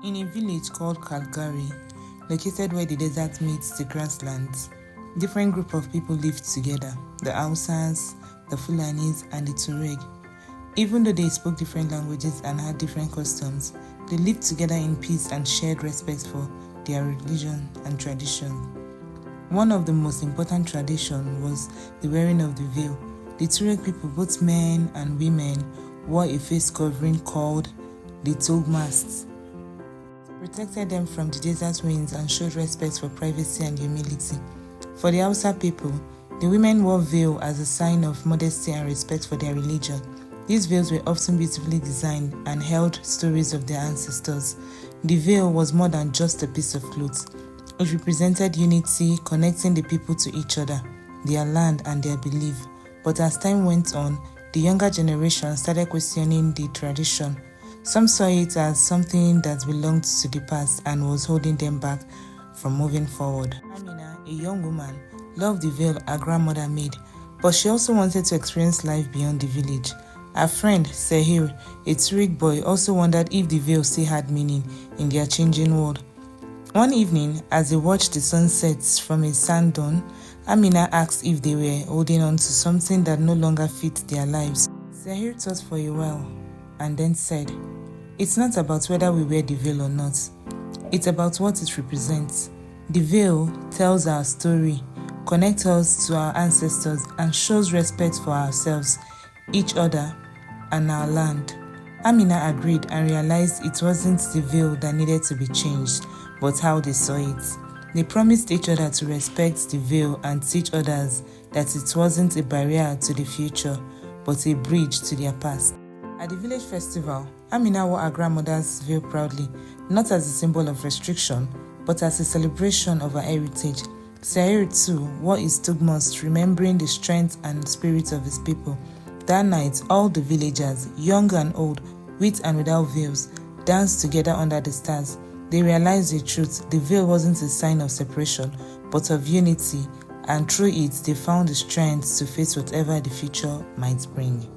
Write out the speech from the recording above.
In a village called Calgary, located where the desert meets the grasslands, different groups of people lived together: the Hausas, the Fulanis, and the Tuareg. Even though they spoke different languages and had different customs, they lived together in peace and shared respect for their religion and tradition. One of the most important traditions was the wearing of the veil. The Tuareg people, both men and women, wore a face covering called the togmast. It protected them from the desert winds and showed respect for privacy and humility. For the Hausa people, the women wore veil as a sign of modesty and respect for their religion. These veils were often beautifully designed and held stories of their ancestors. The veil was more than just a piece of cloth. It represented unity, connecting the people to each other, their land, and their belief. But as time went on, the younger generation started questioning the tradition. Some saw it as something that belonged to the past and was holding them back from moving forward. Amina, a young woman, loved the veil her grandmother made, but she also wanted to experience life beyond the village. Her friend, Sehir, a Tuareg boy, also wondered if the veil still had meaning in their changing world. One evening, as they watched the sunset from a sand dune, Amina asked if they were holding on to something that no longer fit their lives. Sehir thought for a while and then said, "It's not about whether we wear the veil or not. It's about what it represents. The veil tells our story, connects us to our ancestors, and shows respect for ourselves, each other, and our land." Amina agreed and realized it wasn't the veil that needed to be changed, but how they saw it. They promised each other to respect the veil and teach others that it wasn't a barrier to the future, but a bridge to their past. At the village festival, Amina wore her grandmother's veil proudly, not as a symbol of restriction, but as a celebration of her heritage. Sehir too wore his tugmast, remembering the strength and spirit of his people. That night, all the villagers, young and old, with and without veils, danced together under the stars. They realized the truth: the veil wasn't a sign of separation, but of unity, and through it, they found the strength to face whatever the future might bring.